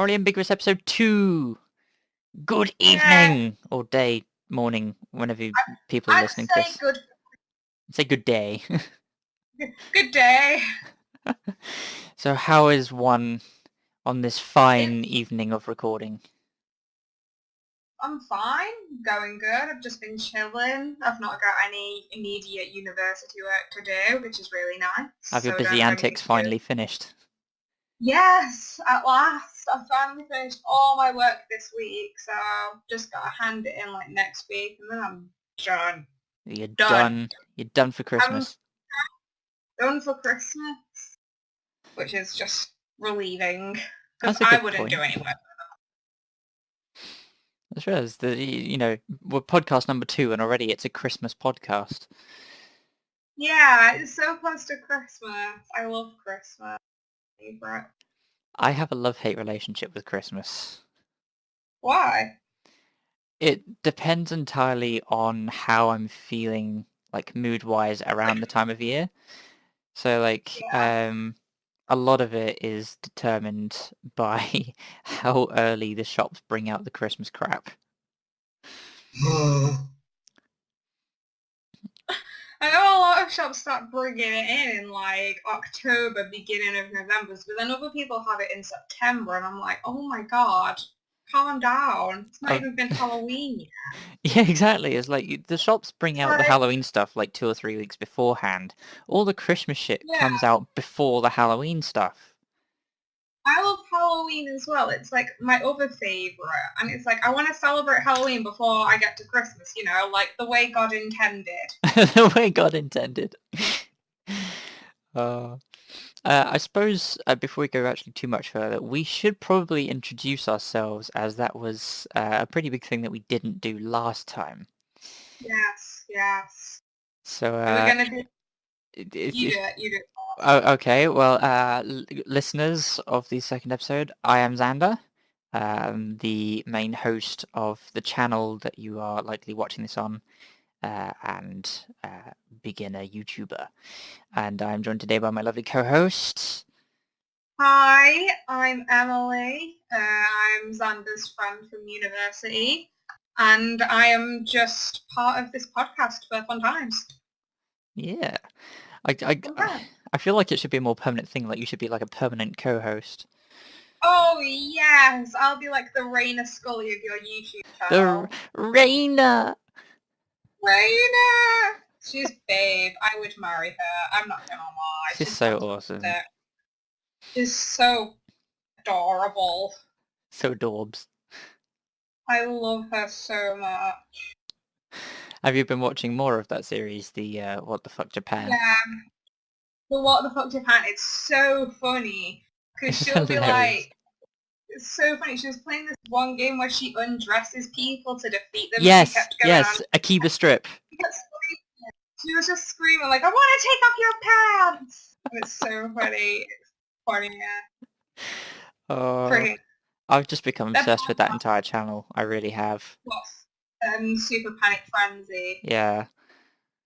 Morally Ambiguous episode 2. Good Yeah, evening, or day, morning, whenever people are I'd listening to say this. good Say good day. good day. So how is one on this It, fine evening of recording? I'm fine, going good. I've just been chilling. I've not got any immediate university work to do, which is really nice. Have your So I don't busy have anything antics to do. finally finished? Yes, at last. I've finally finished all my work this week, so I've just got to hand it in like next week, and then I'm done. You're Done. done. You're done for I'm Christmas. done for Christmas, which is just relieving because That's a I good wouldn't do point. any work. That's right. We're podcast number 2 and already it's a Christmas podcast. Yeah, it's so close to Christmas. I love Christmas. Favorite. I have a love-hate relationship with Christmas. Why? It depends entirely on how I'm feeling, like mood-wise, around the time of year. So, Yeah. a lot of it is determined by how early the shops bring out the Christmas crap. I know a lot of shops start bringing it in like October, beginning of November, but then other people have it in September, and I'm like, oh my god, calm down. It's not Oh, even been Halloween yet. yeah, exactly. It's like the shops bring out the Like, Halloween stuff like 2 or 3 weeks beforehand. All the Christmas shit yeah, comes out before the Halloween stuff. I love Halloween as well. It's like my other favorite, and it's like I want to celebrate Halloween before I get to Christmas. You know, like the way God intended. The way God intended. Uh, I suppose before we go actually too much further, we should probably introduce ourselves, as that was a pretty big thing that we didn't do last time. Yes, yes. So, Are we gonna do? if, You do if it. You do it. oh, okay, well, listeners of the second episode, I am Xander, the main host of the channel that you are likely watching this on, and beginner YouTuber. And I'm joined today by my lovely co-host. Hi, I'm Emily. I'm Xander's friend from university, and I am just part of this podcast for fun times. Yeah, I, I, Okay. I feel like it should be a more permanent thing. Like you should be like a permanent co-host. Oh yes, I'll be like the Raina Scully of your YouTube The channel. Raina. Raina! She's babe. I would marry her. I'm not gonna lie. She's She's so awesome. fantastic. She's so adorable. So adorbs. I love her so much. Have you been watching more of that series, the What the Fuck Japan? Yeah. But what the fuck Japan? It's so funny because It's she'll be hilarious. like, it's so funny. She was playing this one game where she undresses people to defeat them, and she Yes, kept going on. yes, Akiba Strip. She kept screaming. She was just screaming like, "I want to take off your pants!" And it's so funny. It's funny. Yeah. Oh, Pretty. I've just become They're obsessed with both that entire channel. I really have. plus Super Panic Frenzy. Yeah.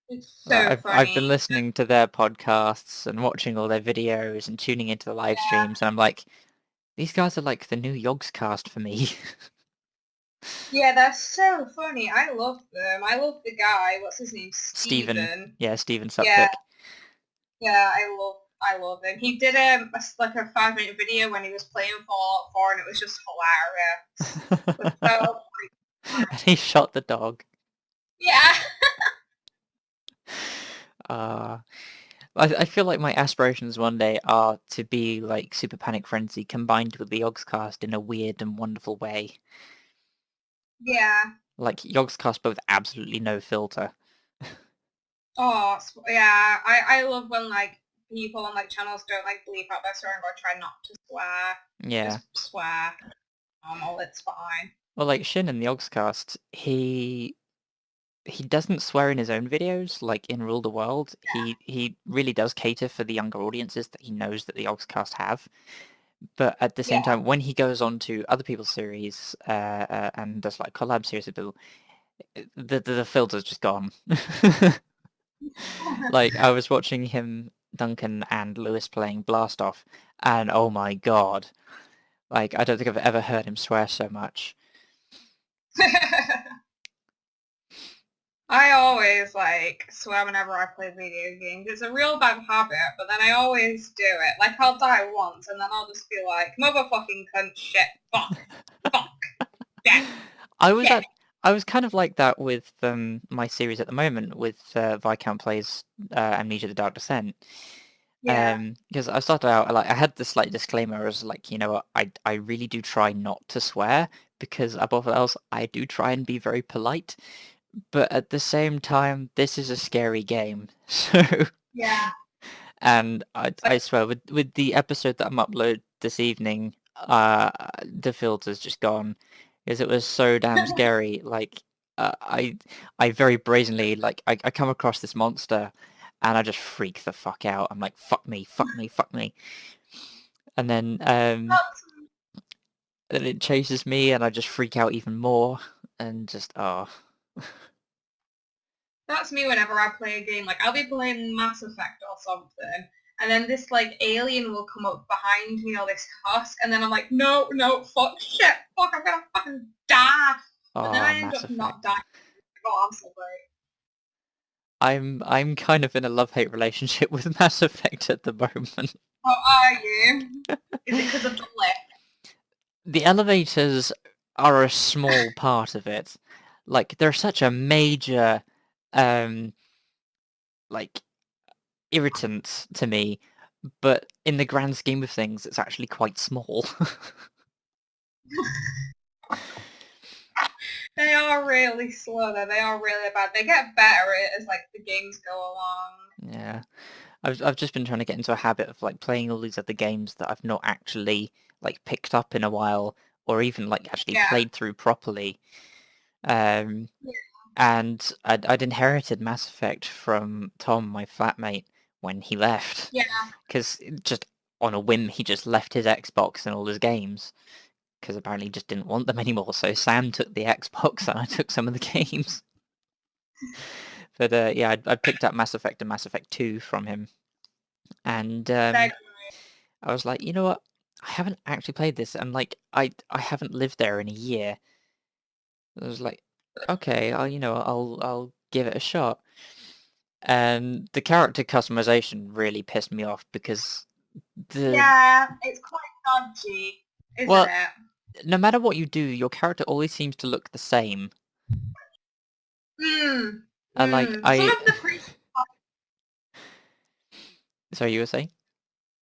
It's so I've been funny. listening to their podcasts and watching all their videos and tuning into the live Yeah. streams, and I'm like, these guys are like the new Yogs cast for me. Yeah, they're so funny. I love them. I love the guy. What's his name? Steven. Steven. Yeah, Steven Yeah. Suptic. Yeah, I love him. He did like a 5-minute video when he was playing Fallout 4, and it was just hilarious. It was so And he shot the dog. yeah. Uh, I feel like my aspirations one day are to be like Super Panic Frenzy combined with the Yogscast in a weird and wonderful way. Yeah. Like Yogscast but with absolutely no filter. Oh, yeah. I love when like people on like channels don't like bleep out their swearing or try not to swear. Yeah. Just swear. Normal, it's fine. Well, like Shin in the Yogscast, he doesn't swear in his own videos, like in Rule the World. He really does cater for the younger audiences that he knows that the Yogscast have. But at the same Yeah. time, when he goes on to other people's series and does like collab series with people, the filter's just gone. Like I was watching him, Duncan, and Lewis playing Blast Off, and oh my god, Like, I don't think I've ever heard him swear so much. I always like swear whenever I play video games. It's a real bad habit, but then I always do it. Like I'll die once and then I'll just be like, motherfucking cunt, shit, fuck, fuck, shit, I was shit. at I was kind of like that with my series at the moment with Viscount Plays Amnesia: The Dark Descent. Yeah, Because I started out like I had this slight disclaimer. I was like, you know what, I really do try not to swear because above all else, I do try and be very polite. But at the same time, this is a scary game. So, yeah. and But I swear with the episode that I'm upload this evening, the filter's just gone because it was so damn scary. Like, I very brazenly like I come across this monster and I just freak the fuck out. I'm like, fuck me, fuck me, fuck me. And that's, then it chases me and I just freak out even more and just oh. that's me whenever I play a game. Like I'll be playing Mass Effect or something, and then this like alien will come up behind me or this husk, and then I'm like, no, no, fuck, shit, fuck, I'm gonna fucking die. But then Oh, I end Mass up Effect. not dying. Oh, I'm so great. I'm kind of in a love-hate relationship with Mass Effect at the moment. How are you? Is it because of the lip? The elevators are a small part of it. Like they're such a major um like irritant to me, but in the grand scheme of things it's actually quite small. They are really slow though. They are really bad. They get better as like the games go along. Yeah. I've just been trying to get into a habit of like playing all these other games that I've not actually like picked up in a while or even like actually Yeah. played through properly. Um Yeah. and I'd inherited Mass Effect from Tom, my flatmate, when he left, Yeah. because just on a whim he just left his Xbox and all his games because apparently he just didn't want them anymore. So Sam took the Xbox and I took some of the games. But yeah, I picked up Mass Effect and Mass Effect 2 from him, and They're I was like, you know what? I haven't actually played this, and like I haven't lived there in a year. I was like, okay, I'll give it a shot. And the character customization really pissed me off because the Yeah, it's quite dodgy, isn't well, it? no matter what you do, your character always seems to look the same. Hmm. Like Some I, of the pre sorry, you were saying?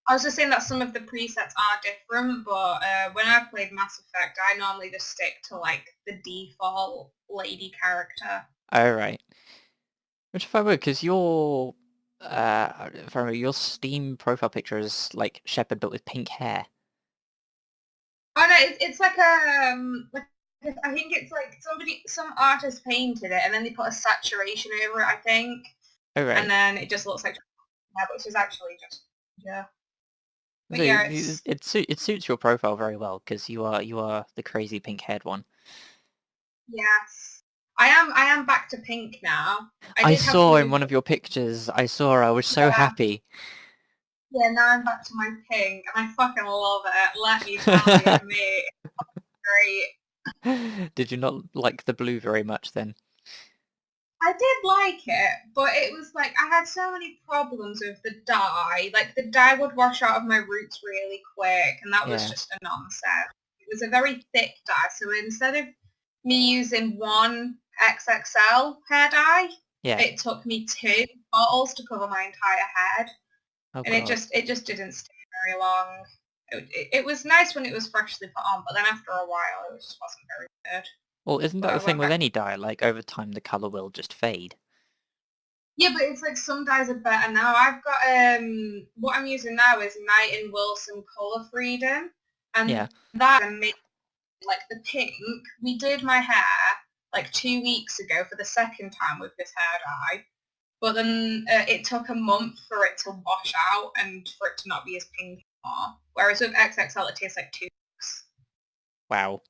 I was just saying that some of the presets are different, but when I played Mass Effect, I normally just stick to like the default lady character. Oh right. Which if I would, because if I remember, your Steam profile picture is like Shepherd but with pink hair. Oh no, it's like I think it's like some artist painted it and then they put a saturation over it, I think, Oh and right. then it just looks like yeah, which is actually just yeah. So But yeah, it's it suits your profile very well because you are the crazy pink haired one. yes. I am back to pink now. I I did have to saw in lose one of your pictures. I saw her. I was so yeah. happy. Yeah, now I'm back to my pink and I fucking love it. Let me tell you, mate. Great. Did you not like the blue very much then? I did like it, but it was like I had so many problems with the dye. Like the dye would wash out of my roots really quick, and that was Yeah. just a nonsense. It was a very thick dye, so instead of me using one XXL hair dye, Yeah. it took me two bottles to cover my entire head, Oh and it god. just it just didn't stay very long. It was nice when it was freshly put on, but then after a while, it just wasn't very good. Well, isn't But that I the thing went with back. any dye? Like over time, the color will just fade. Yeah, but it's like some dyes are better now. I've got what I'm using now is Night and Wilson Color Freedom, Yeah. and that made like the pink. We did my hair like 2 weeks ago for the second time with this hair dye, but then it took a month for it to wash out and for it to not be as pink anymore. Whereas with XXL, it takes like 2 weeks, Wow.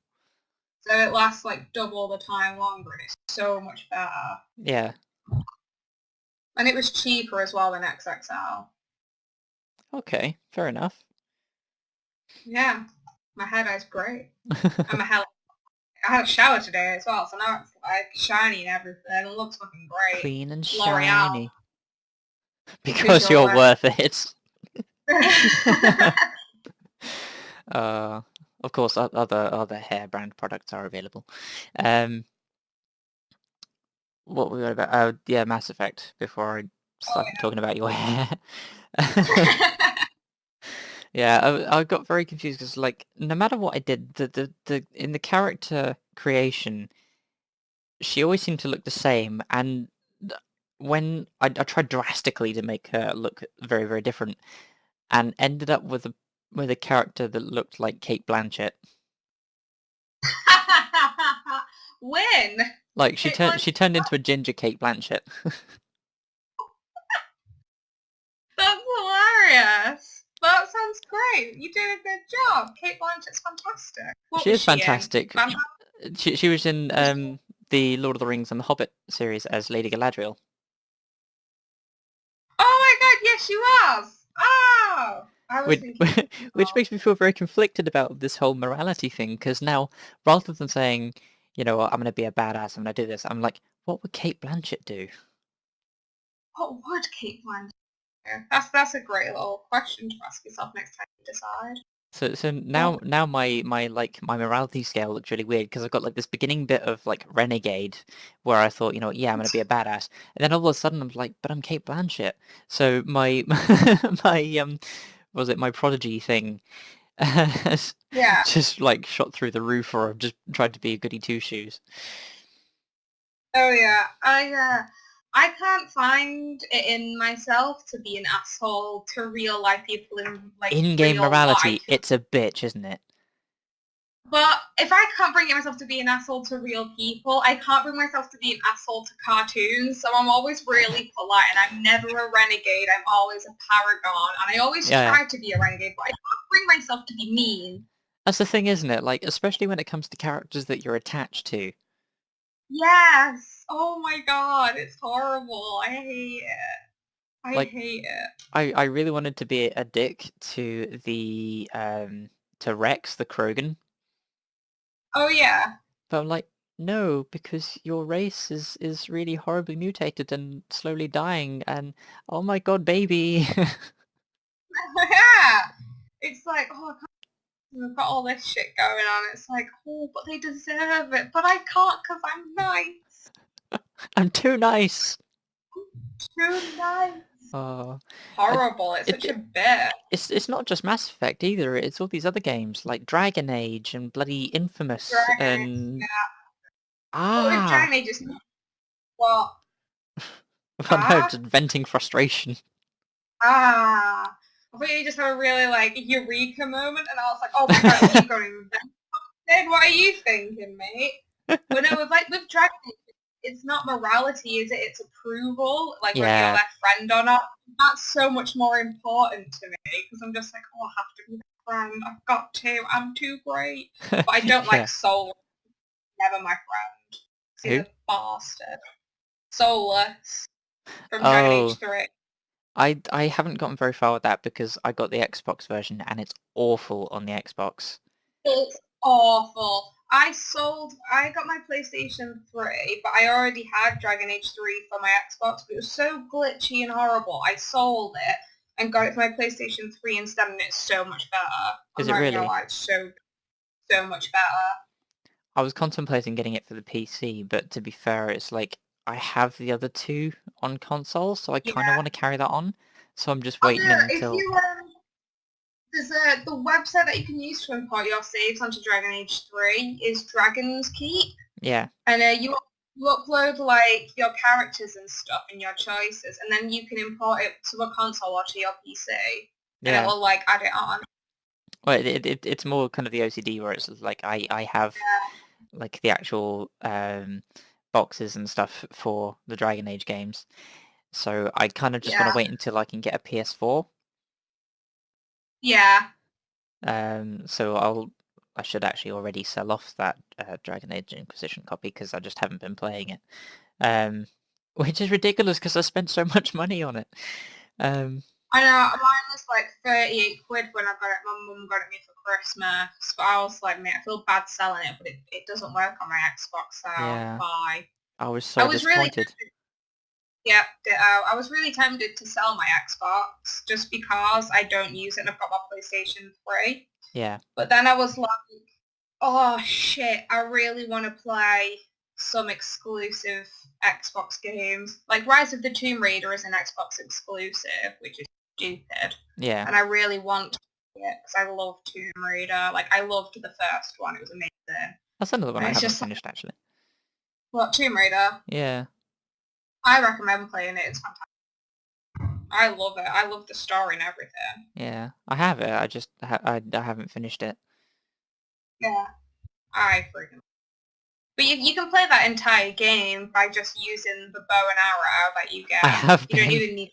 so it lasts like double the time longer, and it's so much better. Yeah. And it was cheaper as well than XXL. Okay. Fair enough. Yeah. My hair dye's great. And my hair, I had a shower today as well, so now it's like shiny and everything. It looks fucking great. Clean and L'Oreal, shiny. because Because you're you're worth worth it. it. uh, of course, other hair brand products are available. Um, what we got about? Oh, yeah, Mass Effect. Before I Oh, started talking about your hair. yeah. Yeah, I got very confused because, like, no matter what I did, the in the character creation, she always seemed to look the same, and when I tried drastically to make her look very, very different, and ended up with a character that looked like Kate Blanchett. When? Like Kate Blanchett. she turned into a ginger Kate Blanchett. That's hilarious. That sounds great. You did a good job. Kate Blanchett's fantastic. What She was is she in? fantastic. She was in the Lord of the Rings and the Hobbit series as Lady Galadriel. Oh my god, yes she was! Oh! I was Which, thinking... which makes me feel very conflicted about this whole morality thing, because now, rather than saying, you know, I'm going to be a badass, I'm going to do this, I'm like, what would Kate Blanchett do? What would Kate Blanchett do? That's a great little question to ask yourself next time you decide. So What? now my morality scale looks really weird because I've got like this beginning bit of like renegade where I thought, you know, yeah, I'm gonna be a badass, and then all of a sudden I'm like, but I'm Kate Blanchett. So my my what was it, my prodigy thing has Yeah. just like shot through the roof, or I've just tried to be a goody two shoes. Oh yeah. I can't find it in myself to be an asshole to real life people in like In-game real morality, life. it's a bitch, isn't it? But if I can't bring myself to be an asshole to real people, I can't bring myself to be an asshole to cartoons. So I'm always really polite, and I'm never a renegade. I'm always a paragon, and I always Yeah, try to be a renegade, but I can't bring myself to be mean. that's the thing, isn't it? Like, especially when it comes to characters that you're attached to. Yes. Oh my god, it's horrible. I hate it. I Like, hate it. I really wanted to be a dick to the to Rex the Krogan, Oh yeah. but I'm like, no, because your race is really horribly mutated and slowly dying, and oh my god, baby. Yeah. It's like, oh, we've got all this shit going on. It's like, oh, but they deserve it. But I can't because I'm nice. I'm too nice. Too nice. Oh, I, Horrible. It's it, such a bit. it's not just Mass Effect either. It's all these other games like Dragon Age and bloody Infamous Dragon Age. and But with ah, Dragon Age, it's not what? well, no, Ah? just venting frustration. Ah. I thought you just had a really, like, eureka moment, and I was like, oh my god, you've got to invent something. What are you thinking, mate? But no, with Dragon Age, it's not morality, is it? It's approval, like whether you're Yeah, their friend or not. That's so much more important to me, because I'm just like, oh, I have to be their friend. I've got to. I'm too great. But I don't like yeah. Soul. Never my friend. He's Who? a bastard. Soulless from Dragon Age Oh, 3. I haven't gotten very far with that because I got the Xbox version and it's awful on the Xbox. It's awful. I got my PlayStation 3, but I already had Dragon Age 3 for my Xbox, but it was so glitchy and horrible. I sold it and got it for my PlayStation 3 instead, and it's so much better. I'm Is it not even gonna really? lie, it's so much better. I was contemplating getting it for the PC, but to be fair, it's like I have the other two on console, so I kind of Yeah. want to carry that on. So I'm just Oh waiting yeah, if until you there's the website that you can use to import your saves onto Dragon Age 3 is Dragon's Keep. yeah, And you upload like your characters and stuff and your choices, and then you can import it to a console or to your PC, and it yeah. will like add it on. Well, it's more kind of the OCD where it's like I have Yeah, like the actual boxes and stuff for the Dragon Age games. So I kind of just want to yeah, wait until I can get a PS4. yeah. So I should actually already sell off that Dragon Age Inquisition copy because I just haven't been playing it. Um, which is ridiculous because I spent so much money on it. Um, I know, mine was like 38 quid when I got it. My mum got it me for Christmas. But I was like, mate, I feel bad selling it, but it doesn't work on my Xbox, so Yeah, bye. I was I so was really disappointed. Yeah, ditto. I was really tempted to sell my Xbox just because I don't use it and I've got my PlayStation 3. Yeah. But then I was like, oh shit, I really want to play some exclusive Xbox games. Like Rise of the Tomb Raider is an Xbox exclusive, which is stupid. Yeah. And I really want to play it because I love Tomb Raider. Like I loved the first one, it was amazing. That's another one And I it's haven't just like, finished actually. what, Tomb Raider? Yeah. I recommend playing it, it's fantastic. I love it. I love the story and everything. Yeah. I have it. I just I haven't finished it. Yeah, I freaking. But you can play that entire game by just using the bow and arrow that you I get. have You don't been. even need.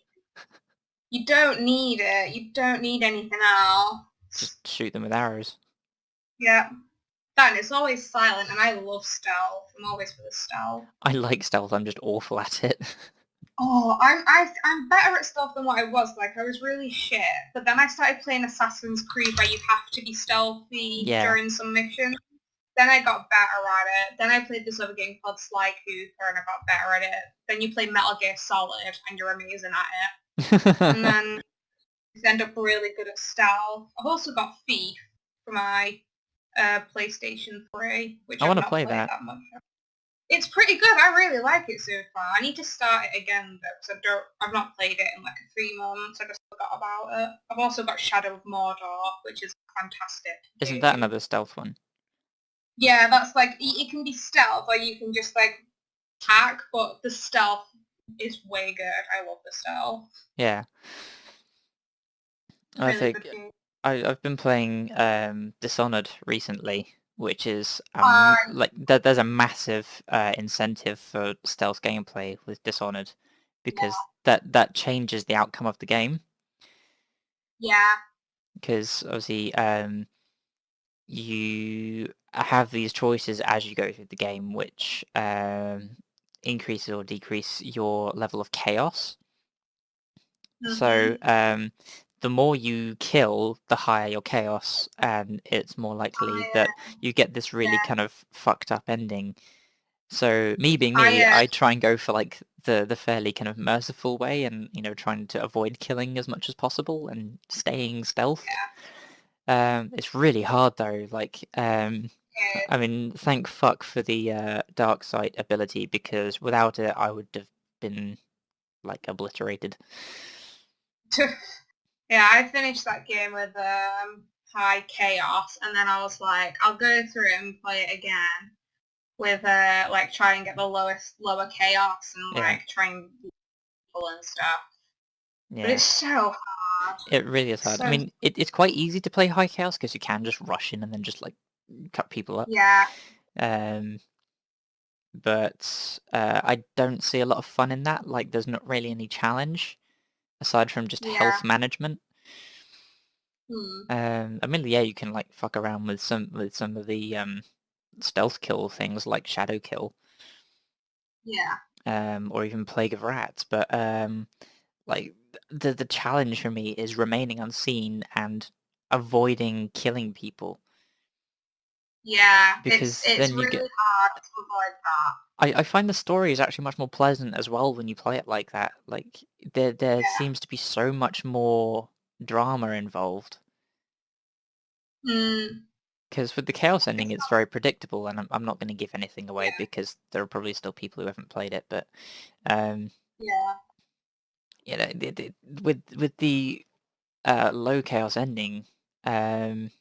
You don't need it. You don't need anything else. Just shoot them with arrows. Yeah. That and it's always silent, and I love stealth. I'm always for the stealth. I like stealth. I'm just awful at it. Oh, I'm better at stealth than what I was. Like I was really shit, but then I started playing Assassin's Creed, where you have to be stealthy Yeah. during some missions. Then I got better at it. Then I played this other game called Sly Cooper, and I got better at it. Then you play Metal Gear Solid, and you're amazing at it. And then you end up really good at stealth. I've also got Thief for my PlayStation 3, which I I've want to not play played that. that much. It's pretty good. I really like it so far. I need to start it again though, because I've not played it in like 3 months. I just forgot about it. I've also got Shadow of Mordor, which is a fantastic Isn't that game. another stealth one? Yeah, that's like it can be stealth, or you can just like attack, but the stealth is way good. I love the stealth. Yeah. I Really think good game. I've been playing Dishonored recently, which is Uh, like there's a massive incentive for stealth gameplay with Dishonored because that changes the outcome of the game. yeah, Because obviously you have these choices as you go through the game, which increases or decrease your level of chaos. So the more you kill, the higher your chaos, and it's more likely that you get this really kind of fucked up ending. So me being me, I try and go for like the fairly kind of merciful way, and trying to avoid killing as much as possible and staying stealthed. It's really hard though. Like I mean, thank fuck for the dark sight ability, because without it, I would have been like obliterated. yeah. I finished that game with high chaos, and then I was like, I'll go through it and play it again with like try and get the lower chaos and like try and beat people and stuff. But Yeah, it's so hard. it really is hard. I So mean, it's quite easy to play high chaos because you can just rush in and then just like cut people up. yeah, Um, but I don't see a lot of fun in that. Like, there's not really any challenge aside from just yeah. health management. Hmm. I mean, yeah, you can like fuck around with some of the stealth kill things like shadow kill, Yeah. or even plague of rats. But like the challenge for me is remaining unseen and avoiding killing people, Yeah. because It's then you get. really hard to avoid that. I find the story is actually much more pleasant as well when you play it like that. Like there seems to be so much more drama involved. Hmm. Because with the chaos ending, It's it's not, very predictable, and I'm not going to give anything away yeah. because there are probably still people who haven't played it. But um, Yeah. with the low chaos ending, um,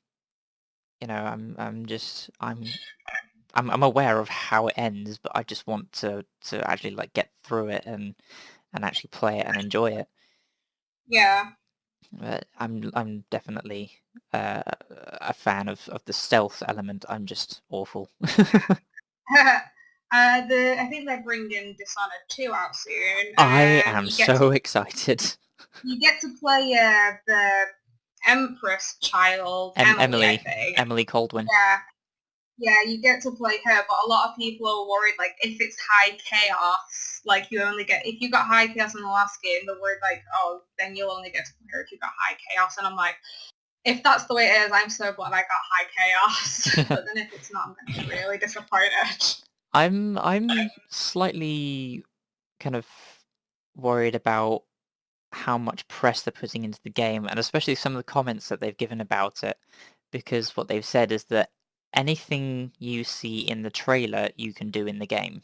I'm aware of how it ends, but I just want to actually like get through it and actually play it and enjoy it. Yeah. But I'm definitely a fan of the stealth element. I'm just awful. I think they're bringing Dishonored 2 out soon, I and am so excited. you get to play the Empress child, Emily, I think. Emily Coldwin. Yeah. Yeah, you get to play her, but a lot of people are worried, like, if it's high chaos, like, you only get, if you got high chaos in the last game, they're worried, like, oh, then you'll only get to play her if you got high chaos, and I'm like, if that's the way it is, I'm so glad I got high chaos, but then if it's not, I'm going to be really disappointed. I'm slightly kind of worried about how much press they're putting into the game, and especially some of the comments that they've given about it, because what they've said is that anything you see in the trailer you can do in the game,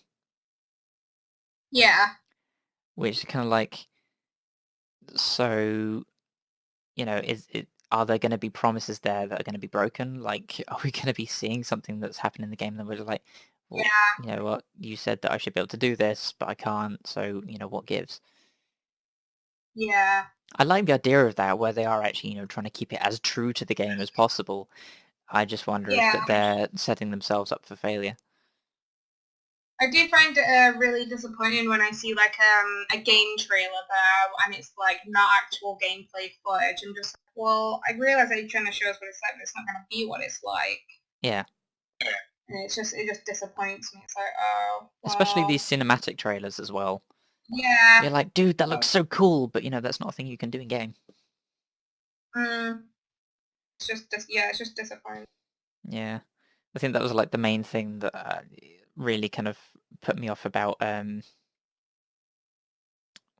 Yeah, which is kind of like, so, are there going to be promises there that are going to be broken? Like, are we going to be seeing something that's happened in the game that we're like, well, yeah, you know what, you said that I should be able to do this, but I can't, so, what gives? yeah, I like the idea of that, where they are actually, trying to keep it as true to the game as possible. I just wonder if yeah. that they're setting themselves up for failure. I do find it really disappointing when I see like a game trailer there and it's like not actual gameplay footage. I'm just like, well, I realise that you're trying to show us what it's like, but it's not going to be what it's like. Yeah. And it just disappoints me. It's like, oh, Especially these well, cinematic trailers as well. yeah, You're like, dude, that looks oh, so cool, but that's not a thing you can do in game. mm, yeah, it's just disappointing. Yeah. I think that was like the main thing that really kind of put me off about what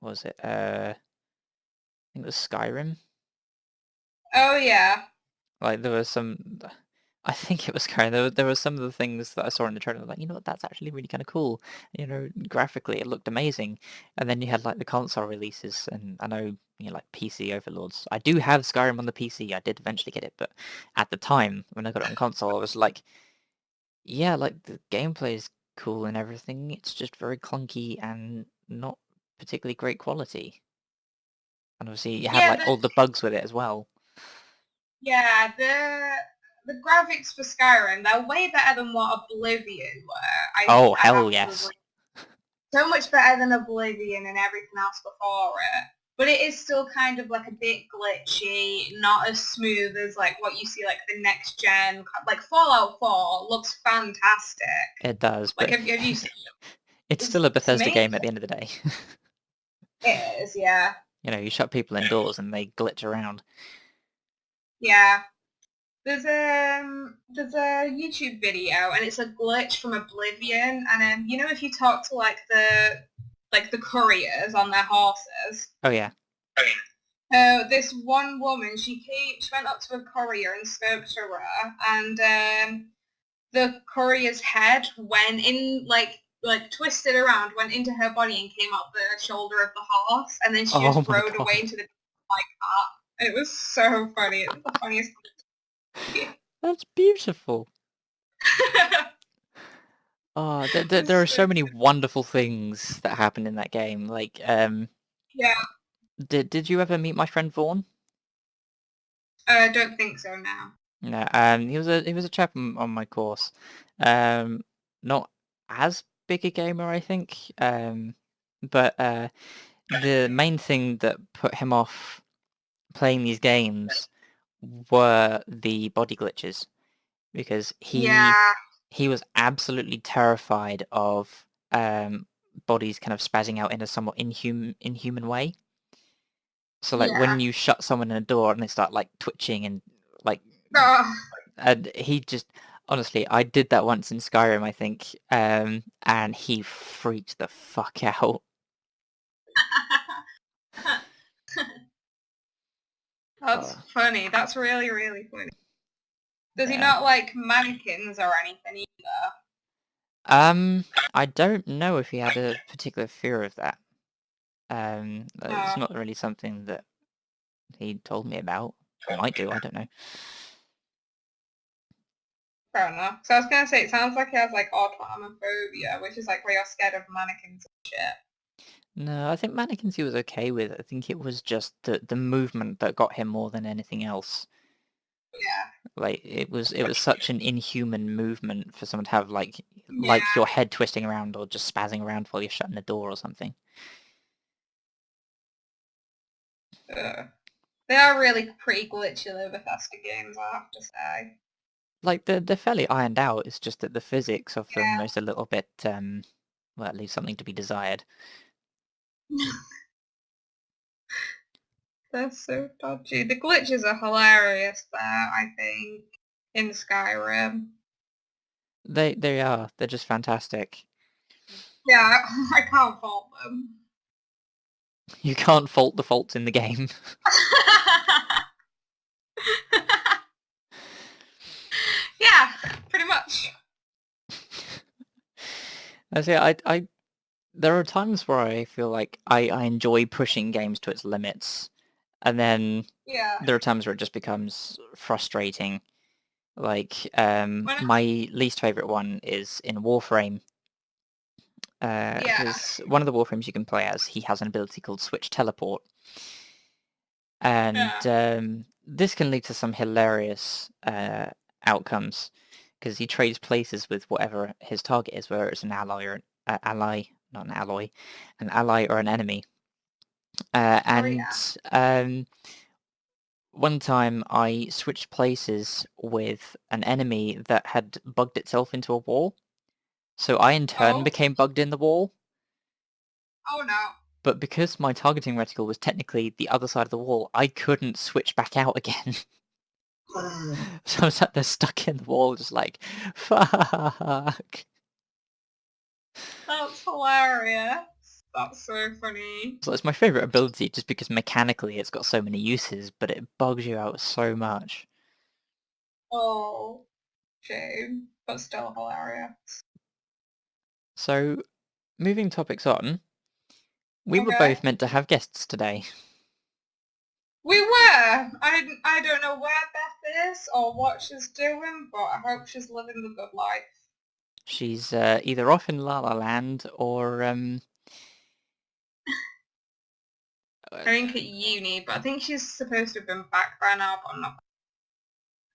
was it? I think it was Skyrim. Oh yeah, Like there was some, I think it was Skyrim. There were some of the things that I saw in the trailer, like, what, that's actually really kind of cool. Graphically it looked amazing. And then you had like the console releases, and I know, like PC overlords. I do have Skyrim on the PC. I did eventually get it, but at the time when I got it on console, I was like, yeah, like the gameplay is cool and everything. It's just very clunky and not particularly great quality. And obviously you had yeah, like all the bugs with it as well. yeah. The graphics for Skyrim, they're way better than what Oblivion were. Oh, I hell have to yes. agree. So much better than Oblivion and everything else before it. But it is still kind of like a bit glitchy, not as smooth as like what you see like the next gen. Like Fallout 4 looks fantastic. It does, Like but have you seen it's it's, still a it's Bethesda game amazing. at the end of the day. It is, yeah. You shut people indoors and they glitch around. Yeah. There's a YouTube video and it's a glitch from Oblivion and if you talk to like the couriers on their horses. Oh yeah. This one woman, she went up to a courier and spoke to her, and the courier's head went in, like twisted around, went into her body and came up the shoulder of the horse, and then she just Oh my rode away god. into the like that. It was so funny. It was the funniest thing. That's beautiful. Oh, It there was are so so many wonderful things that happen in that game. Like, yeah. did you ever meet my friend Vaughn? I don't think so now. No, he was a chap on my course. Not as big a gamer, I think. But the main thing that put him off playing these games were the body glitches, because Yeah, he was absolutely terrified of bodies kind of spazzing out in a somewhat inhuman way. So like when yeah. you shut someone in a door and they start like twitching and like, Oh. and he just, honestly, I did that once in Skyrim, I think, and he freaked the fuck out. That's Uh, funny. That's really, really funny. Does he yeah. not like mannequins or anything either? I don't know if he had a particular fear of that. It's Oh, not really something that he told me about. He might do, I don't know. fair enough. So I was gonna say, it sounds like he has like autonomophobia, which is like where you're scared of mannequins and shit. No, I think mannequins he was okay with. I think it was just the movement that got him more than anything else. Yeah. Like it was such an inhuman movement for someone to have like Yeah. your head twisting around or just spazzing around while you're shutting the door or something. Ugh. They are really pretty glitchy, the Bethesda games, I have to say. like they're fairly ironed out. It's just that the physics of them Yeah. is a little bit well, leaves something to be desired. They're so dodgy. The glitches are hilarious there, I think, in Skyrim. They are. They're just fantastic. Yeah, I can't fault them. You can't fault the faults in the game. Yeah, pretty much. I say I there are times where I feel like I enjoy pushing games to its limits, and then Yeah. there are times where it just becomes frustrating. Like When, my least favorite one is in Warframe, yeah. because one of the Warframes you can play as, he has an ability called Switch Teleport, and Yeah. this can lead to some hilarious outcomes because he trades places with whatever his target is, whether it's an ally or not an alloy, an ally or an enemy. Oh, And yeah. one time I switched places with an enemy that had bugged itself into a wall, so I in turn Oh. became bugged in the wall. Oh, no. But because my targeting reticle was technically the other side of the wall, I couldn't switch back out again. So I was sat there stuck in the wall, just like, fuck. That's hilarious. That's so funny. So it's my favourite ability just because mechanically it's got so many uses, but it bugs you out so much. Oh, shame. But still hilarious. So, moving topics on, we were Okay. both meant to have guests today. We were. I don't know where Beth is or what she's doing, but I hope she's living the good life. She's either off in La La Land or I think at uni, but I think she's supposed to have been back by now, but I'm not.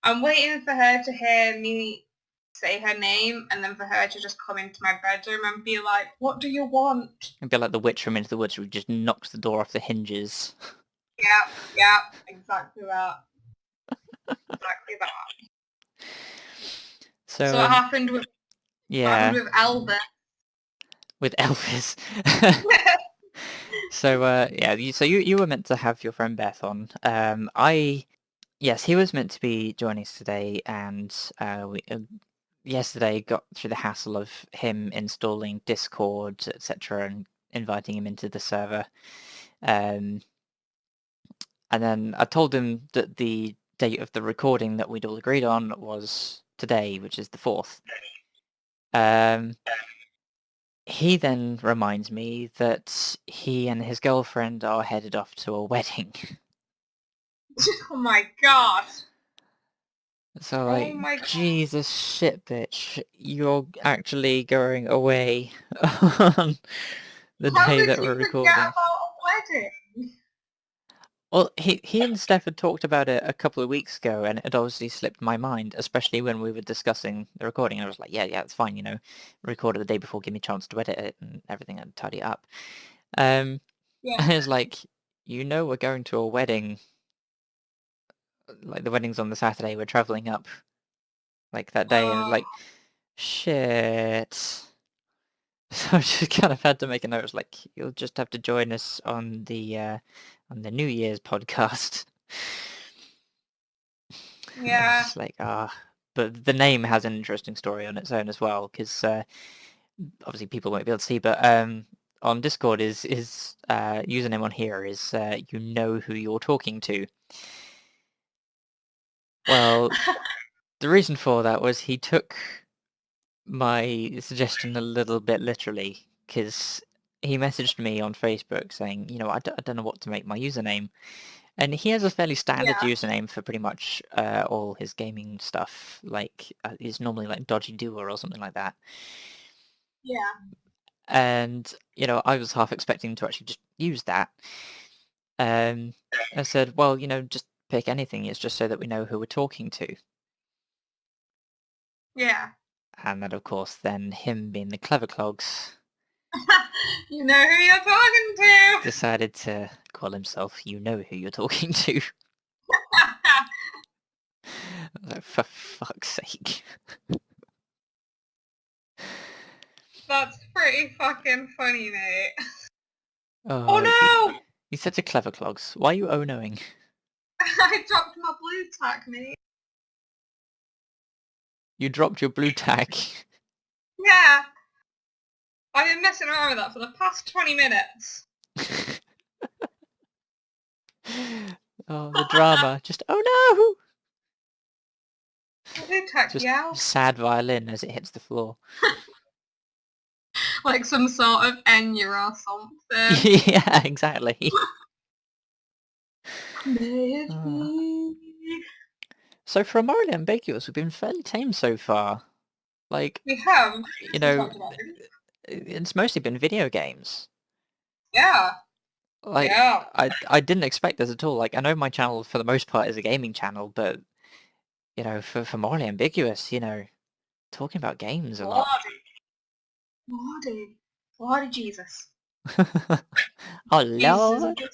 I'm waiting for her to hear me say her name and then for her to just come into my bedroom and be like, what do you want? it'd be like the witch from Into the Woods who just knocks the door off the hinges. Yeah, yeah, exactly that. Exactly that. So So what happened with yeah, Albert? with Elvis. So yeah, so you were meant to have your friend Beth on. Yes, he was meant to be joining us today, and we yesterday got through the hassle of him installing Discord, etc., and inviting him into the server. Um, and then I told him that the date of the recording that we'd all agreed on was today, which is the 4th. Um, he then reminds me that he and his girlfriend are headed off to a wedding. Oh my god. So Oh like, my god. Jesus shit, bitch, you're actually going away on the How day did that you we're forget recording. about a wedding? Well, he and Steph had talked about it a couple of weeks ago, and it obviously slipped my mind, especially when we were discussing the recording. I was like, yeah, it's fine, record it the day before, give me a chance to edit it and everything and tidy it up. Um, Yeah. and it's like, we're going to a wedding, like the wedding's on the Saturday, we're traveling up like that day, and Oh, like, shit. So I just kind of had to make a note. It was like, you'll just have to join us on the New Year's podcast. yeah. It's like, but the name has an interesting story on its own as well, because obviously people won't be able to see, but on Discord is username on here is you know who you're talking to. Well, the reason for that was he took my suggestion a little bit literally, because he messaged me on Facebook saying, I don't know what to make my username. And he has a fairly standard Yeah. username for pretty much all his gaming stuff. Like, it's normally like Dodgy Doer or something like that. Yeah. And, I was half expecting to actually just use that. I said, well, just pick anything. It's just so that we know who we're talking to. Yeah. And then, of course, then him being the clever clogs You know who you're talking to. decided to call himself you know who you're talking to. Like, for fuck's sake. That's pretty fucking funny, mate. Oh, Oh no! You're such a clever clogs. Why are you oh-knowing? I dropped my blue tack, mate. You dropped your blue tag. Yeah. I've been messing around with that for the past 20 minutes. Oh, the drama. Just, oh Blue no! tack, Just yeah. sad violin as it hits the floor. Like some sort of Enya or something. Yeah, exactly. May it Uh, be. So for Morally Ambiguous, we've been fairly tame so far. Like, We have. you We know, talked about it. it's mostly been video games. Yeah. Like, Yeah. I didn't expect this at all. Like, I know my channel for the most part is a gaming channel, but, you know, for Morally Ambiguous, you know, talking about games a lot. Lordy Jesus. Oh, Jesus is a Lord. good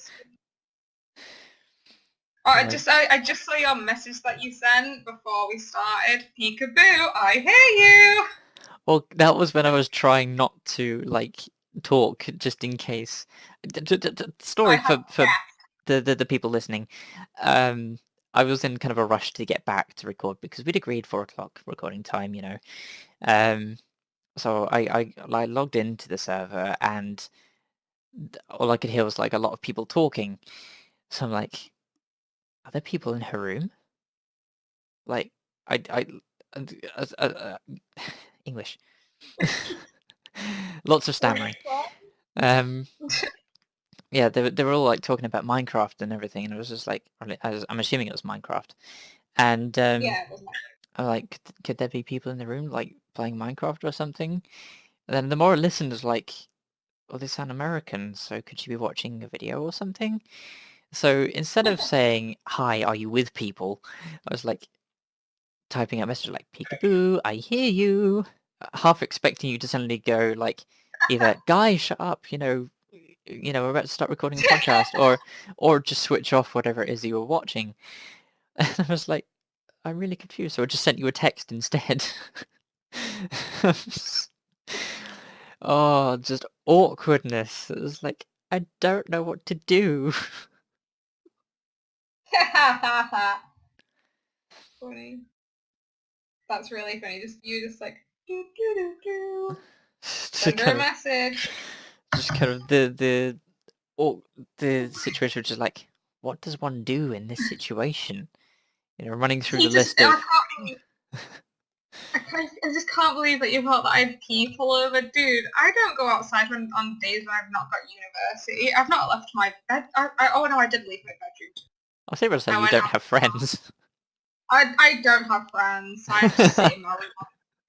Oh, You know, I just saw your message that you sent before we started. Peekaboo, I hear you. well, that was when I was trying not to, like, talk, just in case. I Story have for the people listening. Um, I was in kind of a rush to get back to record because we'd agreed 4 o'clock recording time, you know. So I logged into the server and all I could hear was like a lot of people talking. So I'm like, are there people in her room? Like, I uh, uh, uh, English. Lots of stammering. Um, yeah, they were all like talking about Minecraft and everything, and I was just like, I'm assuming it was Minecraft, and Yeah, it was my I'm like, could there be people in the room like playing Minecraft or something? And then the more I listened, was like, oh, they sound American, so could you be watching a video or something? So instead of saying, hi, are you with people? I was like typing a message like, peekaboo, I hear you. Half expecting you to suddenly go like, either, guys, shut up, we're about to start recording a podcast, or just switch off whatever it is you were watching. And I was like, I'm really confused, so I just sent you a text instead. Oh, just awkwardness. It was like, I don't know what to do. funny. That's really funny. You just like do do do do. Just Send her a kind of, message. just kind of the situation which is like, what does one do in this situation? Running through He the just list of. I just can't believe that you thought that I had people over. Dude, I don't go outside on days when I've not got university. I've not left my bed. Oh no, I did leave my bedroom. I was able to say I you went don't out. have friends. I don't have friends. I just sit in my room.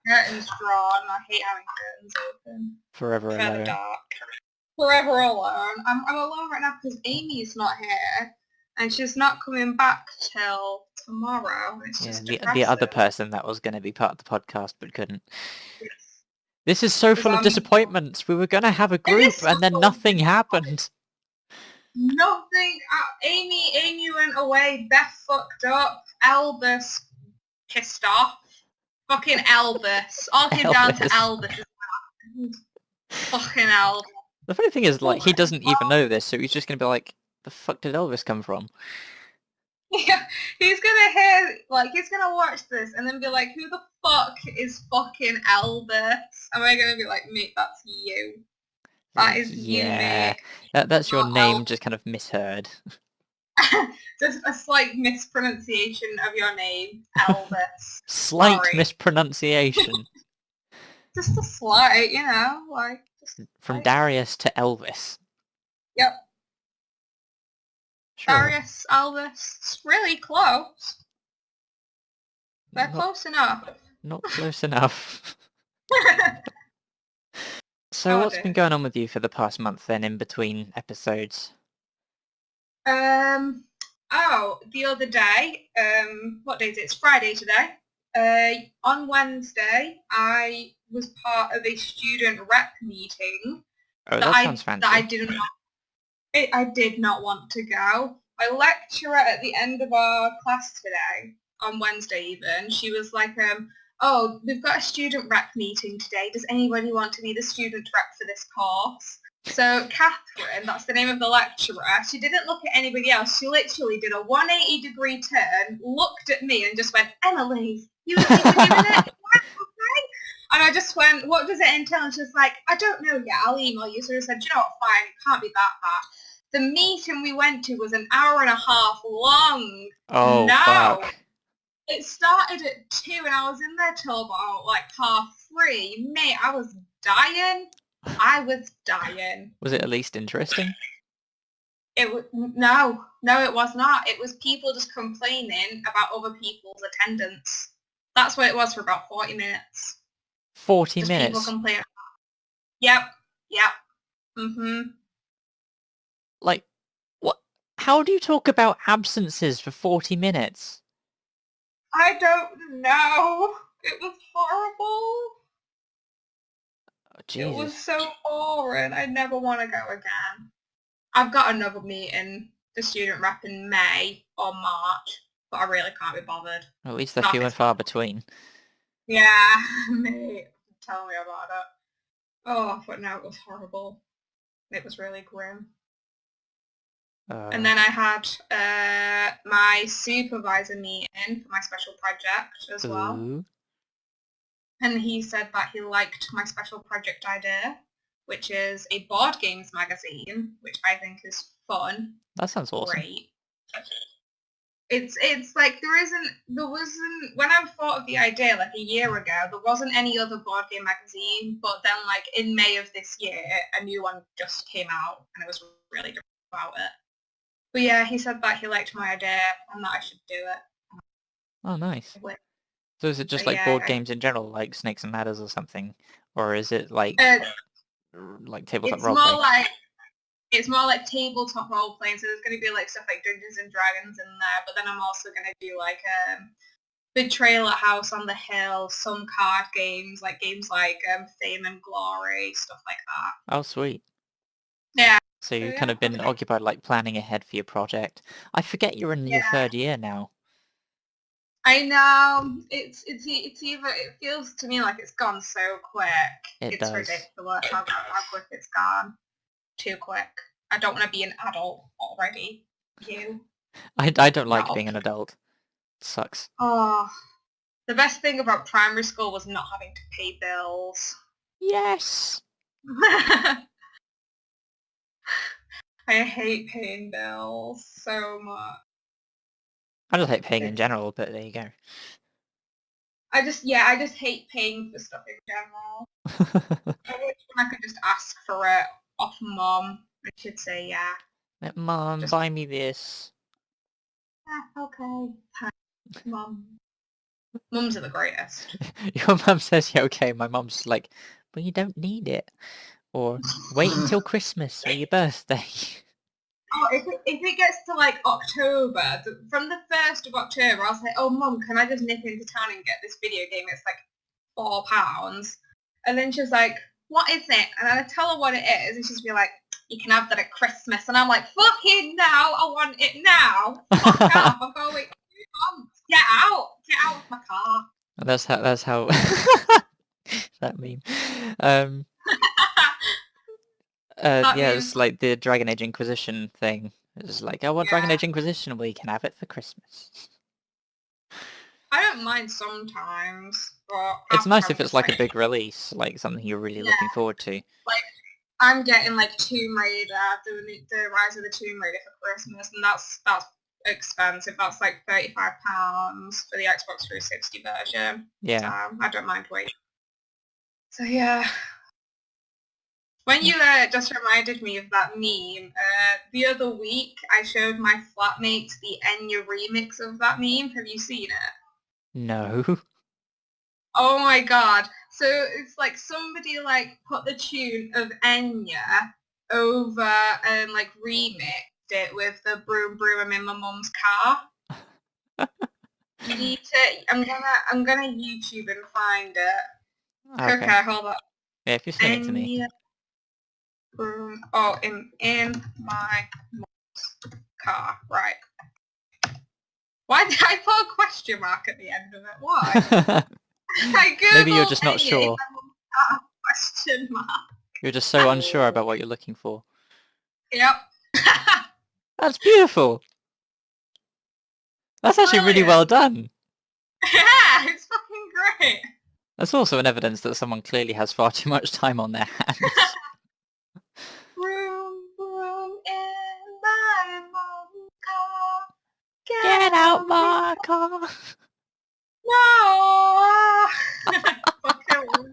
Curtains drawn. I hate having curtains open. Forever Prefer the alone. dark. Forever alone. I'm alone right now because Amy's not here, and she's not coming back till tomorrow. It's Yeah, just the other depressing. person that was going to be part of the podcast but couldn't. This is so Is full of on disappointments. We were going to have a It group is and then nothing happened. nothing. Amy went away. Beth fucked up. Albus pissed off. Fucking Albus. All came down to Elvis. Albus. Fucking Albus. The funny thing is, like, he Fucking doesn't even know this, so he's just going to be like, the fuck did Elvis come from? Yeah, he's gonna hear, he's gonna watch this and then be like, who the fuck is fucking Albus? And we're gonna be like, mate, that's you. That is you, Yeah, mate. that's your Not name just kind of misheard. Just a slight mispronunciation of your name, Albus. Slight Sorry. mispronunciation. Just a slight, just From like, Darius to Elvis. yep. Sure. Darius, Albus, it's really close. They're Not, close enough. not close enough. So Oh what's dear. been going on with you for the past month then, in between episodes? The other day, what day is it? It's Friday today. On Wednesday, I was part of a student rep meeting Oh, that sounds fancy. that I did not want to go. My lecturer at the end of our class today on Wednesday even. She was like, oh, we've got a student rep meeting today. Does anybody want to be the student rep for this course? So Catherine, that's the name of the lecturer, she didn't look at anybody else. She literally did a 180-degree turn, looked at me and just went, Emily, you were doing it? Okay. And I just went, what does it entail? And she was like, I don't know yet, I'll email you. So I said, you know what, fine, it can't be that bad. The meeting we went to was an hour and a half long. Oh, fuck. It started at 2 and I was in there till about like 3:30. Mate, I was dying. Was it at least interesting? It was no, it was not. It was people just complaining about other people's attendance. That's what it was for about 40 minutes. 40 just minutes? People complaining. Yep. Mm-hmm. Like, what? How do you talk about absences for 40 minutes? I don't know. It was horrible. Oh, Jesus. It was so boring. I never want to go again. I've got another meeting, the student rep in May or March, but I really can't be bothered. At least they're few and far between. Yeah, mate. Tell me about it. Oh, but no, it was horrible. It was really grim. And then I had my supervisor meeting for my special project as well. Ooh. And he said that he liked my special project idea, which is a board games magazine, which I think is fun. That sounds awesome. Great. It's like there wasn't when I thought of the idea like a year ago, there wasn't any other board game magazine, but then like in May of this year a new one just came out and I was really good about it. But yeah, he said that he liked my idea and that I should do it. Oh, nice. So is it just like board games in general, like Snakes and Ladders or something? Or is it like tabletop role-playing? It's more like tabletop role-playing, so there's going to be like stuff like Dungeons and Dragons in there, but then I'm also going to do like Betrayal at House on the Hill, some card games like Fame and Glory, stuff like that. Oh, sweet. Yeah. So you've kind of been occupied like planning ahead for your project. I forget you're in your third year now. I know. It's either it feels to me like it's gone so quick. It's ridiculous how quick it's gone. Too quick. I don't want to be an adult already. You? I don't like being an adult. It sucks. Oh, the best thing about primary school was not having to pay bills. Yes. I hate paying bills so much. I just hate paying in general, but there you go. I just hate paying for stuff in general. I wish I could just ask for it off Mum. I should say yeah. Let Mum buy me this. Okay. Mum. Mums are the greatest. Your mum says, yeah, okay. My mum's like, but you don't need it. Or wait until Christmas or your birthday. Oh, if it gets to like October, from the 1st of October, I'll say, oh Mum, can I just nip into town and get this video game? It's like £4. And then she's like, what is it? And then I tell her what it is, and she's be like, you can have that at Christmas. And I'm like, fucking no, I want it now. Fuck off, I'm going, get out of my car. And that's how that meme. Yeah, it's like the Dragon Age Inquisition thing. It's like, I want Dragon Age Inquisition, well, you can have it for Christmas. I don't mind sometimes, but it's nice if it's like a big release, like something you're really looking forward to. Like, I'm getting like Tomb Raider, the Rise of the Tomb Raider for Christmas, and that's expensive. That's like £35 for the Xbox 360 version. Yeah. I don't mind waiting. So yeah. When you just reminded me of that meme, the other week I showed my flatmates the Enya remix of that meme. Have you seen it? No. Oh my god. So it's like somebody like put the tune of Enya over and like remixed it with the Broom Broom I'm in my mum's car. You need to I'm gonna YouTube and find it. Okay, hold on. Yeah, if you send it to me. Oh, in my mom's car, right. Why did I put a question mark at the end of it? Why? I Googled Maybe you're just not Amy, sure. and I put a question mark. You're just so unsure about what you're looking for. Yep. That's beautiful. That's actually really well done. Yeah, it's fucking great. That's also an evidence that someone clearly has far too much time on their hands. Vroom, vroom in my mom's car. Get out my car. No! Fucking love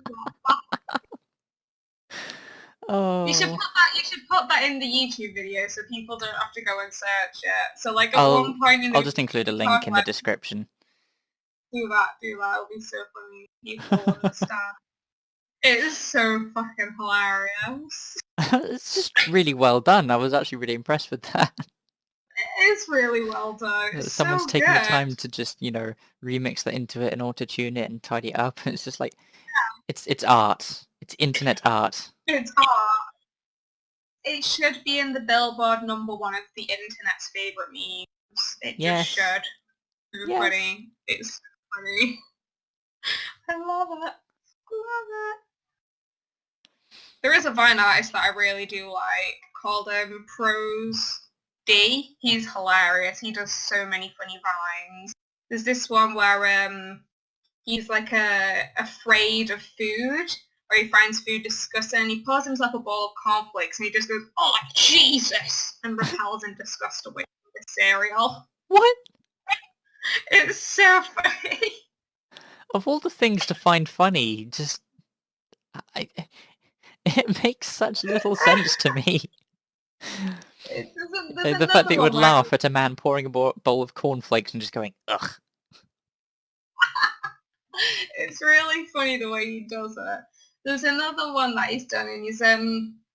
that. Oh. You should put that in the YouTube video so people don't have to go and search it. So like at I'll one point in the I'll just include a link in the description. do that. It'll be so funny. People will understand. It is so fucking hilarious. It's just really well done. I was actually really impressed with that. It is really well done. It's Someone's so taken the good. time to just, remix that into it and auto-tune it and tidy it up. And it's just like, it's art. It's internet art. It's art. It should be in the Billboard #1 of the internet's favourite memes. It Yes. just should. It's Yes. funny. It's so funny. I love it. Love it. There is a Vine artist that I really do like called Prose D. He's hilarious. He does so many funny vines. There's this one where he's like afraid of food, or he finds food disgusting, and he pours himself a bowl of cornflakes and he just goes, "Oh Jesus!" and repels in disgust away from the cereal. What? It's so funny. Of all the things to find funny, just it makes such little sense to me. The fact that you would laugh at a man pouring a bowl of cornflakes and just going, ugh. It's really funny the way he does it. There's another one that he's done, and he's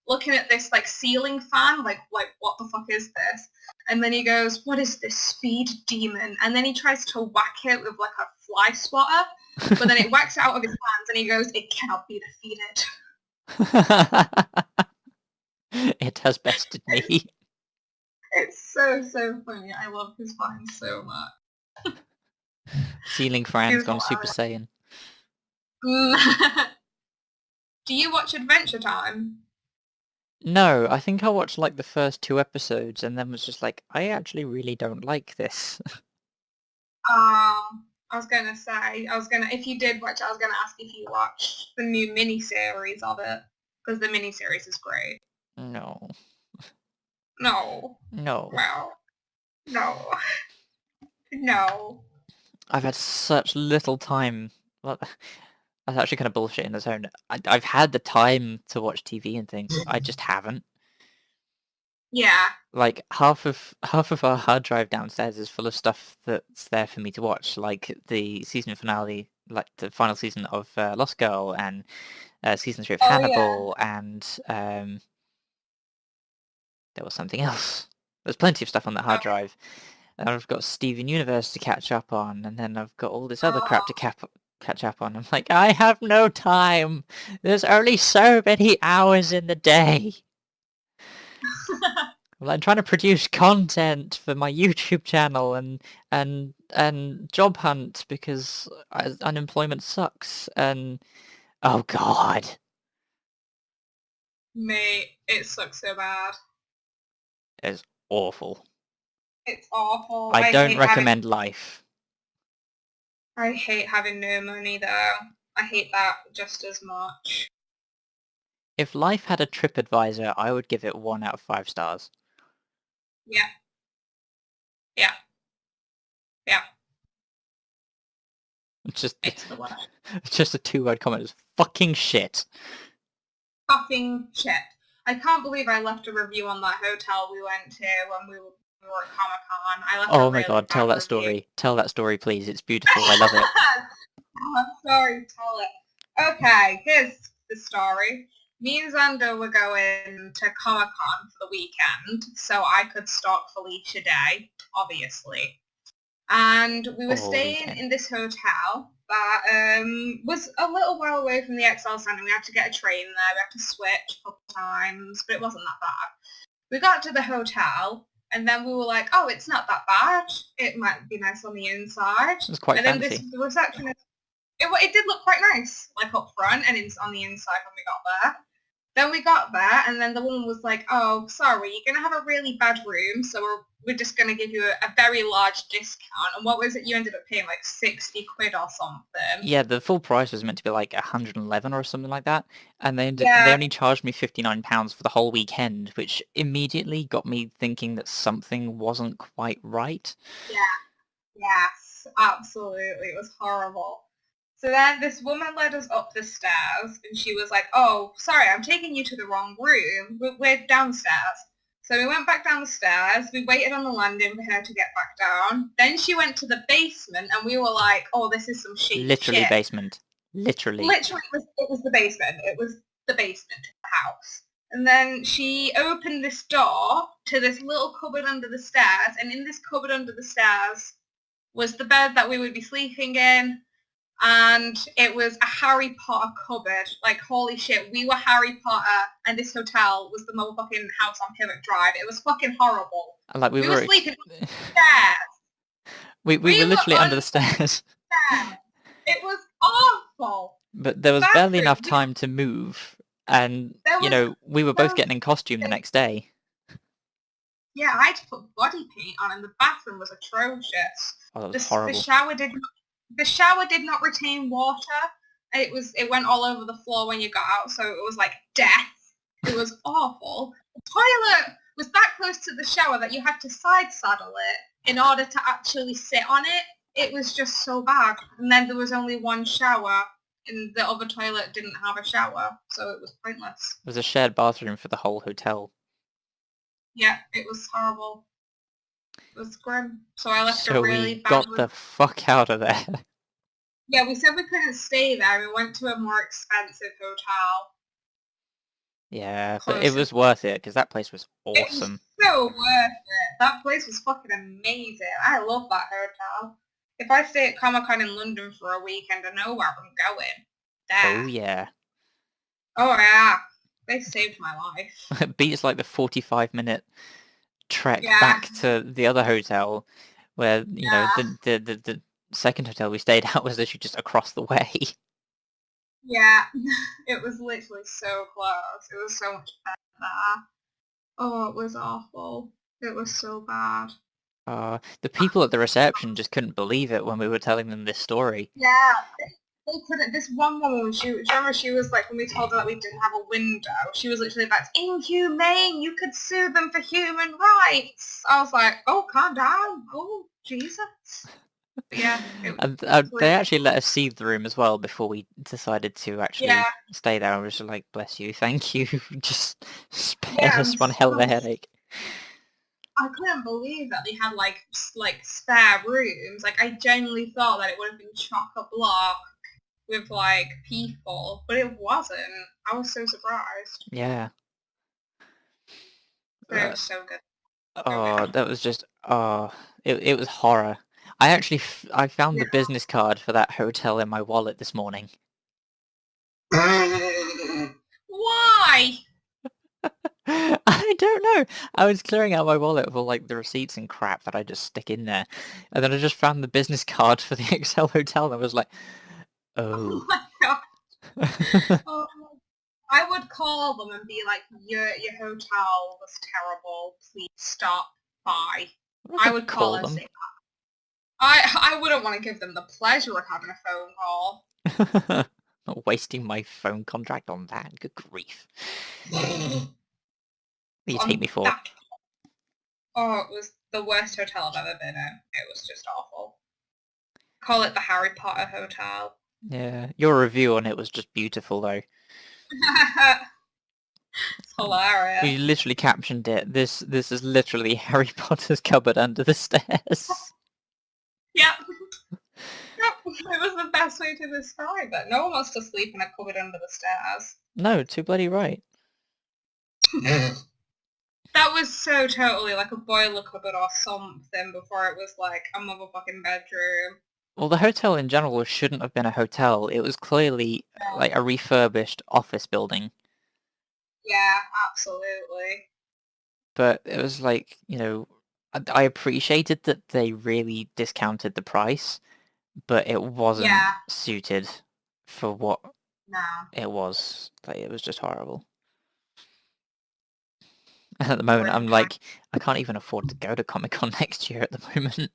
looking at this like ceiling fan, like what the fuck is this? And then he goes, "What is this speed demon?" And then he tries to whack it with like a fly swatter, but then it whacks it out of his hands, and he goes, "It cannot be defeated." It has bested me. It's so funny. I love his vines so much. Ceiling fan's gone Super Saiyan. Do you watch Adventure Time? No, I think I watched like the first 2 episodes and then was just like, I actually really don't like this. I was gonna say, if you did watch it, I was gonna ask if you watched the new mini-series of it, because the mini-series is great. No. No. No. Well, no. No. I've had such little time. Well, that's actually kind of bullshit in its own. I've had the time to watch TV and things. I just haven't. Yeah. Like half of our hard drive downstairs is full of stuff that's there for me to watch, like the season finale, like the final season of Lost Girl, and season 3 of Hannibal, and there was something else. There's plenty of stuff on that hard drive. And I've got Steven Universe to catch up on, and then I've got all this other crap to catch up on. I'm like, I have no time. There's only so many hours in the day. Well, I'm trying to produce content for my YouTube channel and job hunt because unemployment sucks. And oh god, Mate, it sucks so bad. it's awful. It's awful. I don't recommend life. I hate having no money though. I hate that just as much. If life had a TripAdvisor, I would give it 1 out of 5 stars. Yeah. Yeah. Yeah. It's just It's the word. it's just a 2-word comment. It's fucking shit. Fucking shit. I can't believe I left a review on that hotel we went to when we were at Comic-Con. I left Oh a my really god, tell bad that story. Tell that story, please. It's beautiful. I love it. Oh, I'm sorry, tell it. Okay, here's the story. Me and Xander were going to Comic-Con for the weekend, so I could stalk Felicia Day, obviously. And we were staying in this hotel that was a little while away from the XL Centre. We had to get a train there. We had to switch a couple times, but it wasn't that bad. We got to the hotel, And then we were like, oh, it's not that bad. It might be nice on the inside. It was quite and then fancy. the receptionist, it did look quite nice, like up front and on the inside when we got there. Then we got there, and then the woman was like, oh, sorry, you're going to have a really bad room, so we're just going to give you a very large discount. And what was it? You ended up paying like 60 quid or something. Yeah, the full price was meant to be like 111 or something like that, and they Yeah. only charged me £59 for the whole weekend, which immediately got me thinking that something wasn't quite right. Yeah. Yes, absolutely. It was horrible. So then this woman led us up the stairs and she was like, oh, sorry, I'm taking you to the wrong room. We're downstairs. So we went back down the stairs. We waited on the landing for her to get back down. Then she went to the basement and we were like, oh, this is some shit. Literally basement. Literally. Literally, it was the basement. It was the basement of the house. And then she opened this door to this little cupboard under the stairs. And in this cupboard under the stairs was the bed that we would be sleeping in. And it was a Harry Potter cupboard. Like, holy shit, we were Harry Potter and this hotel was the motherfucking house on Pivot Drive. It was fucking horrible. Like we were sleeping on the stairs. We were literally under the stairs. It was awful. But there was barely enough time to move. And, we were both getting in costume the next day. Yeah, I had to put body paint on and the bathroom was atrocious. Oh, that was horrible. The shower did not retain water. It went all over the floor when you got out, so it was like death. It was awful. The toilet was that close to the shower that you had to side saddle it in order to actually sit on it. It was just so bad. And then there was only one shower and the other toilet didn't have a shower, so it was pointless. It was a shared bathroom for the whole hotel. Yeah, it was horrible. It was grim. So I left a really bad... So we got the fuck out of there. Yeah, we said we couldn't stay there. We went to a more expensive hotel. Yeah, but it was worth it because that place was awesome. It was so worth it. That place was fucking amazing. I love that hotel. If I stay at Comic-Con in London for a weekend, I know where I'm going. There. Oh, yeah. Oh, yeah. They saved my life. It beats like the 45-minute trek back to the other hotel where, you know, the second hotel we stayed at was literally just across the way. Yeah, it was literally so close. It was so much better. Oh, it was awful. It was so bad. The people at the reception just couldn't believe it when we were telling them this story. Yeah, they couldn't. This one woman, she was like, when we told her that we didn't have a window, she was literally like, that's inhumane. You could sue them for human rights. I was like, oh, calm down. Oh, Jesus. But yeah. And they actually let us see the room as well before we decided to actually stay there. I was just like, bless you, thank you. Just spared us one hell of a headache. I couldn't believe that they had like spare rooms. Like, I genuinely thought that it would have been chock-a-block with like people, but it wasn't. I was so surprised. Yeah. It was so good. That was just it was horror. I found the business card for that hotel in my wallet this morning. Why? I don't know. I was clearing out my wallet for like the receipts and crap that I just stick in there, and then I just found the business card for the Excel hotel, and I was like, oh. Oh my god. I would call them and be like, your hotel was terrible. Please stop. Bye. I would call and say that. I wouldn't want to give them the pleasure of having a phone call. Not wasting my phone contract on that. Good grief. What do you take me for? Oh, it was the worst hotel I've ever been in. It was just awful. Call it the Harry Potter Hotel. Yeah, your review on it was just beautiful though. It's hilarious. We literally captioned it. This is literally Harry Potter's cupboard under the stairs. Yep. It was the best way to describe it. No one wants to sleep in a cupboard under the stairs. No, too bloody right. That was so totally like a boiler cupboard or something before it was like a motherfucking bedroom. Well, the hotel in general shouldn't have been a hotel. It was clearly like a refurbished office building. Yeah, absolutely. But it was like, you know, I appreciated that they really discounted the price, but it wasn't Yeah, suited for what no. it was. Like, it was just horrible. At the moment, I'm Wouldn't try. like, I can't even afford to go to Comic-Con next year at the moment.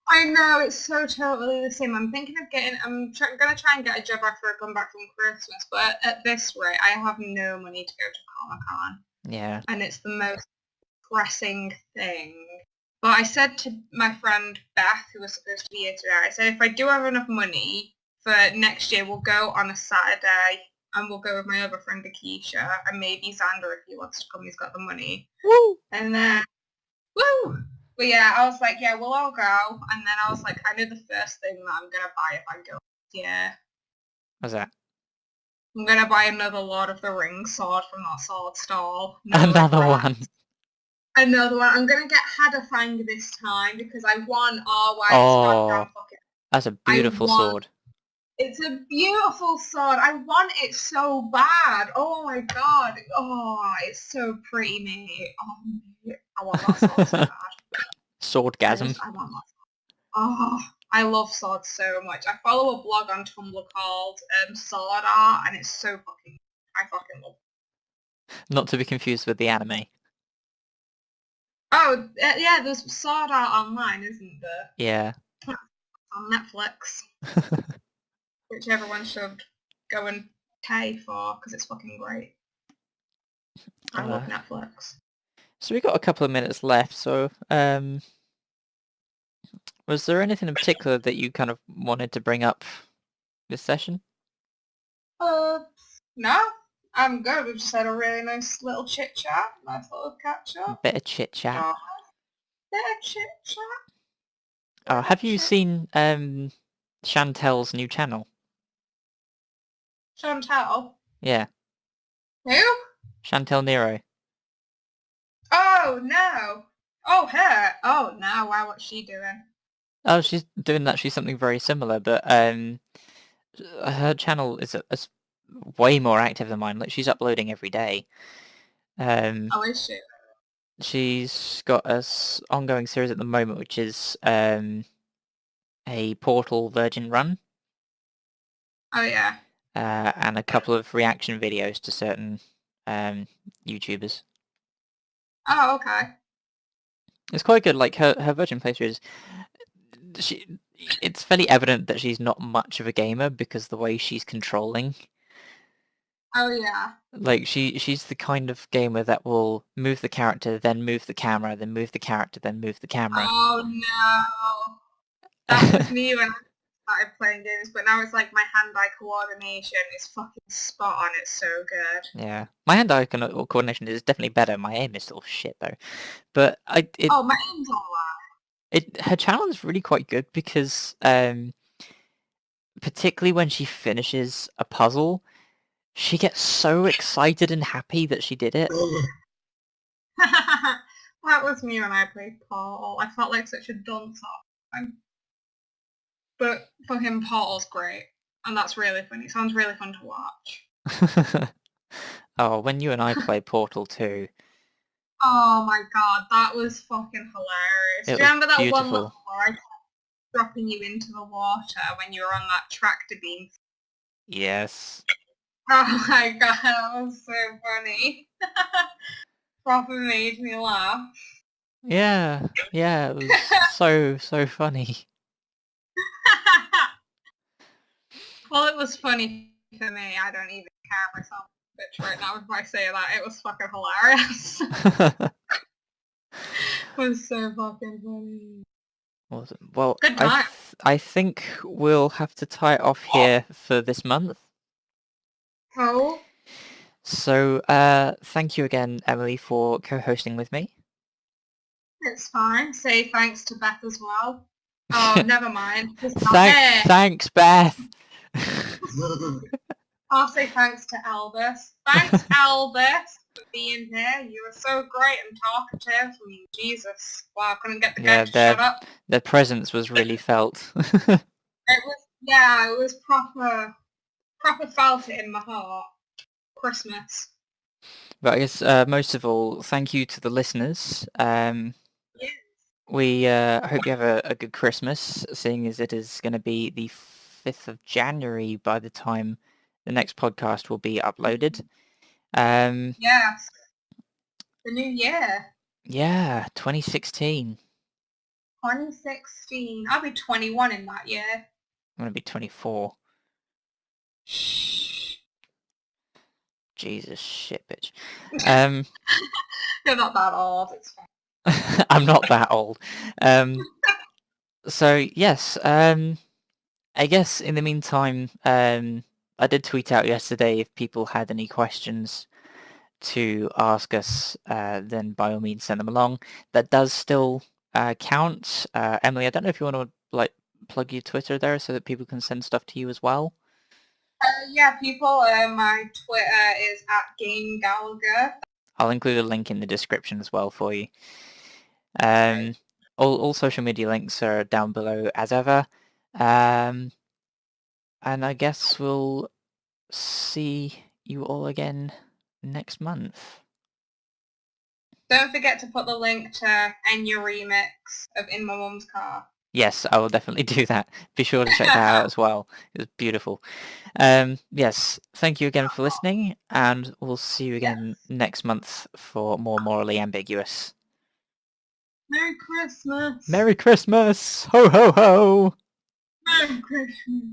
I know, it's so totally the same. I'm thinking of getting, going to try and get a job after I come back from Christmas, but at this rate, I have no money to go to Comic-Con, Yeah. and it's the most pressing thing. But I said to my friend Beth, who was supposed to be here today, I said, if I do have enough money for next year, we'll go on a Saturday, and we'll go with my other friend Akeisha, and maybe Xander if he wants to come, he's got the money. Woo! And then, woo! But yeah, I was like, yeah, we'll all go. And then I was like, I know the first thing that I'm going to buy if I go. Yeah. What's that? I'm going to buy another Lord of the Rings sword from that sword stall. No Another regret. one. Another one. I'm going to get Hadafang this time because I want Arwy's Oh, goddamn fucking... that's a I beautiful want... sword. It's a beautiful sword. I want it so bad. Oh my god. Oh, it's so pretty, mate. Oh, I want that sword so bad. Swordgasm. I want that. Oh, I love swords so much. I follow a blog on Tumblr called Sword Art, and it's so fucking... I fucking love it. Not to be confused with the anime. Oh, yeah, there's Sword Art online, isn't there? Yeah. On Netflix, which everyone should go and pay for, because it's fucking great. I love Netflix. So we got a couple of minutes left, so was there anything in particular that you kind of wanted to bring up this session? No, I'm good. We just had a really nice little chit chat, nice little catch up. Bit of chit chat. Oh, bit of chit chat. Oh, have you seen Chantel's new channel? Chantel? Yeah, Who? Chantel Nero. Oh, no. Oh, her. Oh, no. Wow, what's she doing? Oh, she's doing actually something very similar, but her channel is way more active than mine. Like, she's uploading every day. Oh, is she? She's got a ongoing series at the moment, which is a Portal Virgin run, Oh, yeah. and a couple of reaction videos to certain YouTubers. Oh, okay. It's quite good. Like her Virgin playthrough is, it's fairly evident that she's not much of a gamer because the way she's controlling. Oh, yeah. Like she's the kind of gamer that will move the character, then move the camera, then move the character, then move the camera. Oh, no. That was me when I started playing games, but now it's like my hand-eye coordination is fucking spot on. It's so good. Yeah, my hand-eye coordination is definitely better. My aim is still shit though. But Oh, my aim's all that. her channel is really quite good because particularly when she finishes a puzzle, she gets so excited and happy that she did it. That was me when I played Portal. I felt like such a dunce off. But fucking Portal's great. And that's really funny. It sounds really fun to watch. Oh, when you and I play Portal 2, Oh my god, that was fucking hilarious. Do it you was remember that one beautiful. level where I kept dropping you into the water when you were on that tractor beam? Yes. Oh my god, that was so funny. Proper made me laugh. Yeah, it was so funny. Well, it was funny for me. I don't even care myself a bitch right now if I say that. It was fucking hilarious. It was so fucking funny. Awesome. Well, Good time. I think we'll have to tie it off here for this month. Oh, So, thank you again, Emily, for co-hosting with me. it's fine. Say thanks to Beth as well. Oh, never mind. It's not there. Thanks, Beth. I'll say thanks to Albus. Thanks, Albus, for being here. You were so great and talkative. I mean, Jesus. Wow, I couldn't get the guy to shut up. Their presence was really felt. It was proper felt it in my heart. Christmas. But I guess most of all, thank you to the listeners. Yeah. We hope you have a good Christmas, seeing as it is going to be the 5th of January by the time the next podcast will be uploaded. Yes, the new year, Yeah, 2016. 2016. I'll be 21 in that year. I'm going to be 24. Shh. Jesus shit, bitch. You're not that old. It's fine. I'm not that old. So yes, I guess in the meantime, I did tweet out yesterday if people had any questions to ask us, then by all means send them along. That does still count. Emily, I don't know if you want to like plug your Twitter there so that people can send stuff to you as well. Yeah, people, my Twitter is @GameGalga. I'll include a link in the description as well for you. Right. All social media links are down below as ever. And I guess we'll see you all again next month. Don't forget to put the link to Enya remix of In My Mum's Car. Yes, I will definitely do that. Be sure to check that out as well. It was beautiful. Yes, thank you again for listening, and we'll see you again Yes. next month for more Morally Ambiguous. Merry Christmas. Merry Christmas! Ho ho ho! Merry Christmas.